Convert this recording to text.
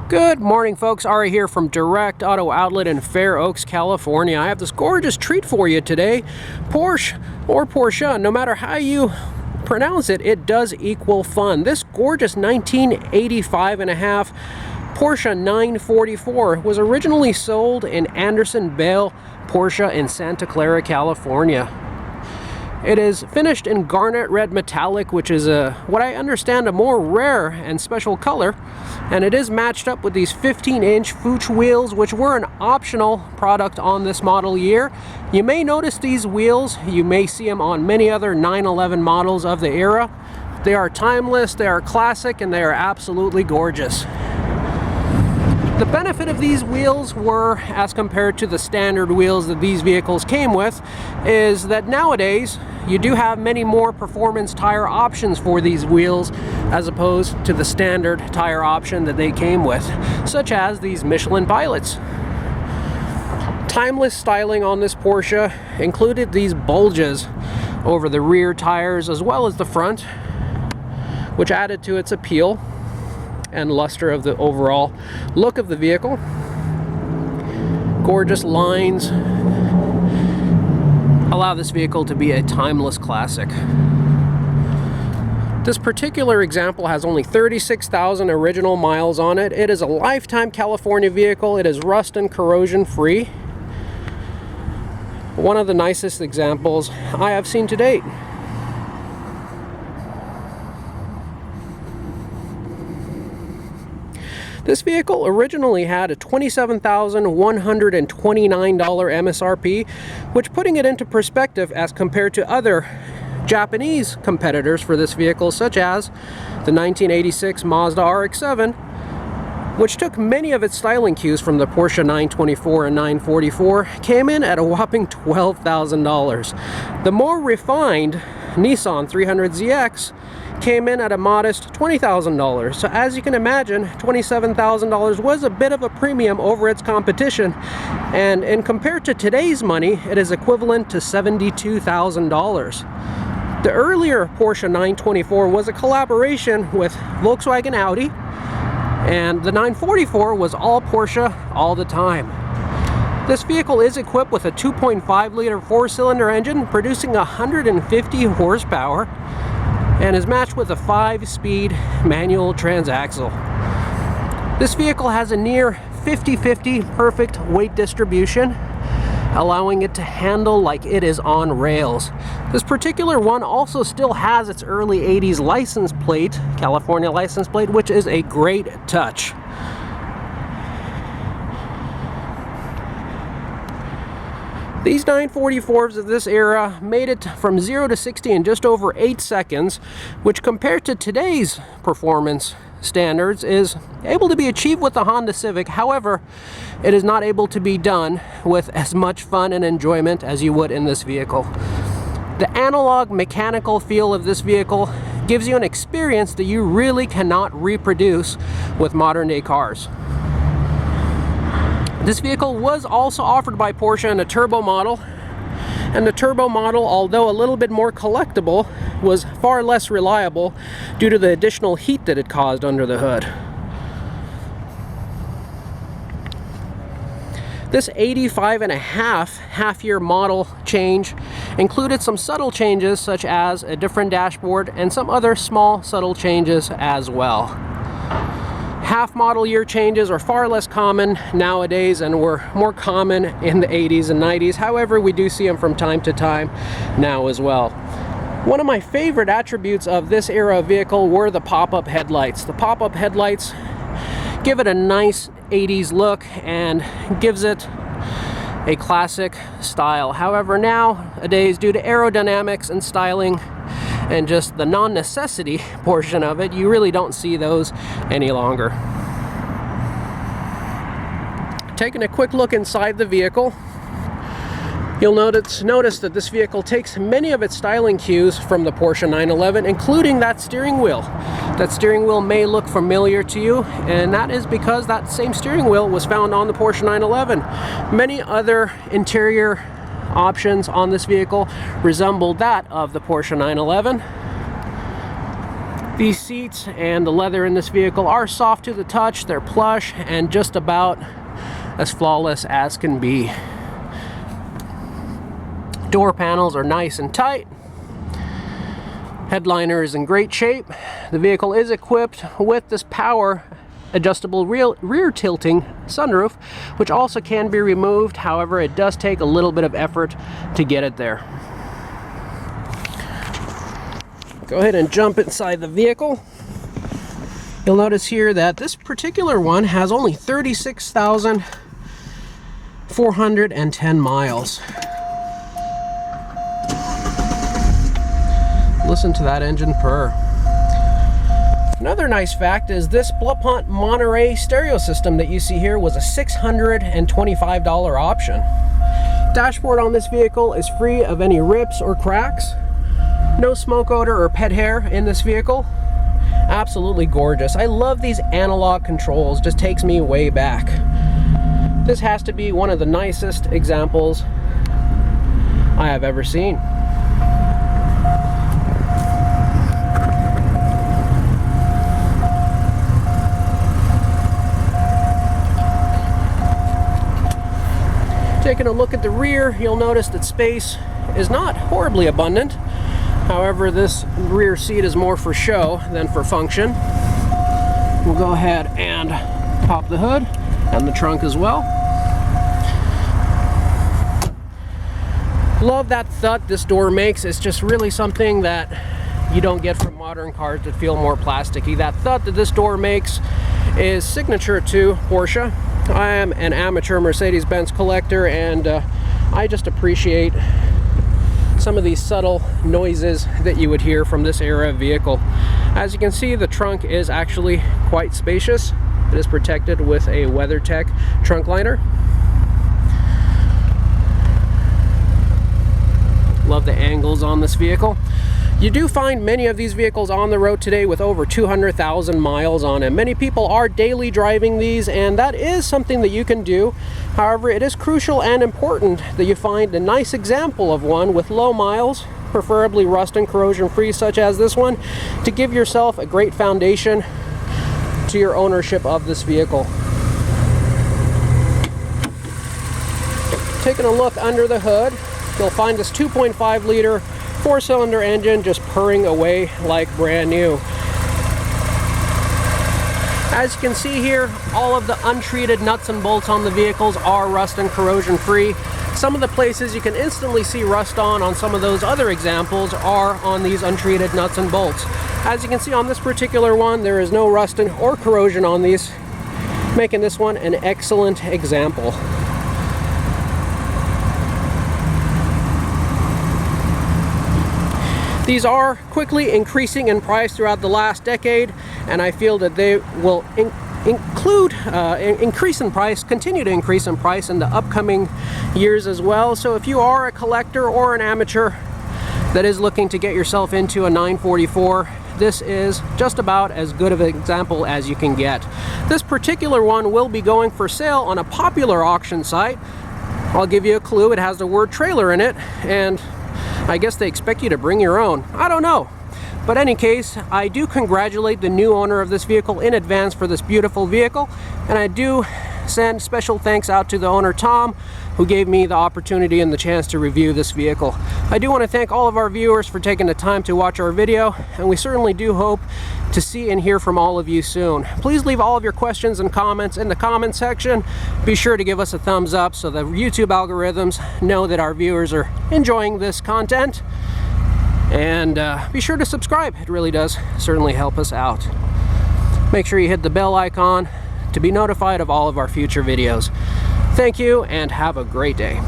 Good morning, folks. Ari here from Direct Auto Outlet in Fair Oaks, California. I have this gorgeous treat for you today. Porsche or Porsche, no matter how you pronounce it, it does equal fun. This gorgeous 1985 and a half Porsche 944 was originally sold in Anderson Bale Porsche in Santa Clara, California. It is finished in garnet red metallic, which is what I understand a more rare and special color, and it is matched up with these 15-inch Fuchs wheels, which were an optional product on this model year. You may notice these wheels, you may see them on many other 911 models of the era. They are timeless, they are classic, and they are absolutely gorgeous. The benefit of these wheels were, as compared to the standard wheels that these vehicles came with, is that nowadays you do have many more performance tire options for these wheels as opposed to the standard tire option that they came with, such as these Michelin Pilots. Timeless styling on this Porsche included these bulges over the rear tires as well as the front, which added to its appeal and luster of the overall look of the vehicle. Gorgeous lines allow this vehicle to be a timeless classic. This particular example has only 36,000 original miles on it. It is a lifetime California vehicle. It is rust and corrosion free. One of the nicest examples I have seen to date. This vehicle originally had a $27,129 MSRP, which, putting it into perspective as compared to other Japanese competitors for this vehicle, such as the 1986 Mazda RX-7, which took many of its styling cues from the Porsche 924 and 944, came in at a whopping $12,000. The more refined Nissan 300ZX came in at a modest $20,000. So as you can imagine, $27,000 was a bit of a premium over its competition, and compared to today's money, it is equivalent to $72,000. The earlier Porsche 924 was a collaboration with Volkswagen Audi, and the 944 was all Porsche all the time. This vehicle is equipped with a 2.5-liter four-cylinder engine producing 150 horsepower and is matched with a 5-speed manual transaxle. This vehicle has a near 50-50 perfect weight distribution, allowing it to handle like it is on rails. This particular one also still has its early 80s license plate, California license plate, which is a great touch. These 944s of this era made it from 0 to 60 in just over 8 seconds, which compared to today's performance standards is able to be achieved with the Honda Civic. However, it is not able to be done with as much fun and enjoyment as you would in this vehicle. The analog mechanical feel of this vehicle gives you an experience that you really cannot reproduce with modern day cars. This vehicle was also offered by Porsche in a turbo model, and the turbo model, although a little bit more collectible, was far less reliable due to the additional heat that it caused under the hood. This 85 and a half-year model change included some subtle changes, such as a different dashboard and some other small subtle changes as well. Half model year changes are far less common nowadays and were more common in the 80s and 90s. However, we do see them from time to time now as well. One of my favorite attributes of this era vehicle were the pop-up headlights. The pop-up headlights give it a nice 80s look and gives it a classic style. However, nowadays, due to aerodynamics and styling and just the non-necessity portion of it, you really don't see those any longer. Taking a quick look inside the vehicle, you'll notice that this vehicle takes many of its styling cues from the Porsche 911, including that steering wheel. That steering wheel may look familiar to you, and that is because that same steering wheel was found on the Porsche 911. Many other interior options on this vehicle resemble that of the Porsche 911. These seats and the leather in this vehicle are soft to the touch, they're plush, and just about as flawless as can be. Door panels are nice and tight. Headliner is in great shape. The vehicle is equipped with this power adjustable rear tilting sunroof, which also can be removed. However, it does take a little bit of effort to get it there. Go ahead and jump inside the vehicle. You'll notice here that this particular one has only 36,410 miles. Listen to that engine purr. Another nice fact is this Bluepont Monterey stereo system that you see here was a $625 option. Dashboard on this vehicle is free of any rips or cracks. No smoke odor or pet hair in this vehicle. Absolutely gorgeous. I love these analog controls, just takes me way back. This has to be one of the nicest examples I have ever seen. Taking a look at the rear, you'll notice that space is not horribly abundant. However, this rear seat is more for show than for function. We'll go ahead and pop the hood and the trunk as well. Love that thud this door makes. It's just really something that you don't get from modern cars that feel more plasticky. That thud that this door makes is signature to Porsche. I am an amateur Mercedes-Benz collector, and I just appreciate some of these subtle noises that you would hear from this era of vehicle. As you can see, the trunk is actually quite spacious. It is protected with a WeatherTech trunk liner. Love the angles on this vehicle. You do find many of these vehicles on the road today with over 200,000 miles on them. Many people are daily driving these, and that is something that you can do. However, it is crucial and important that you find a nice example of one with low miles, preferably rust and corrosion free, such as this one, to give yourself a great foundation to your ownership of this vehicle. Taking a look under the hood, you'll find this 2.5 liter 4-cylinder engine just purring away like brand new. As you can see here, all of the untreated nuts and bolts on the vehicles are rust and corrosion free. Some of the places you can instantly see rust on some of those other examples are on these untreated nuts and bolts. As you can see on this particular one, there is no rust or corrosion on these, making this one an excellent example. These are quickly increasing in price throughout the last decade, and I feel that they will increase in price, continue to increase in price in the upcoming years as well. So if you are a collector or an amateur that is looking to get yourself into a 944, this is just about as good of an example as you can get. This particular one will be going for sale on a popular auction site. I'll give you a clue. It has the word trailer in it, and I guess they expect you to bring your own. I don't know. But in any case, I do congratulate the new owner of this vehicle in advance for this beautiful vehicle, and I do send special thanks out to the owner, Tom, who gave me the opportunity and the chance to review this vehicle. I do want to thank all of our viewers for taking the time to watch our video, and we certainly do hope to see and hear from all of you soon. Please leave all of your questions and comments in the comment section. Be sure to give us a thumbs up so the YouTube algorithms know that our viewers are enjoying this content. And be sure to subscribe. It really does certainly help us out. Make sure you hit the bell icon to be notified of all of our future videos. Thank you, and have a great day.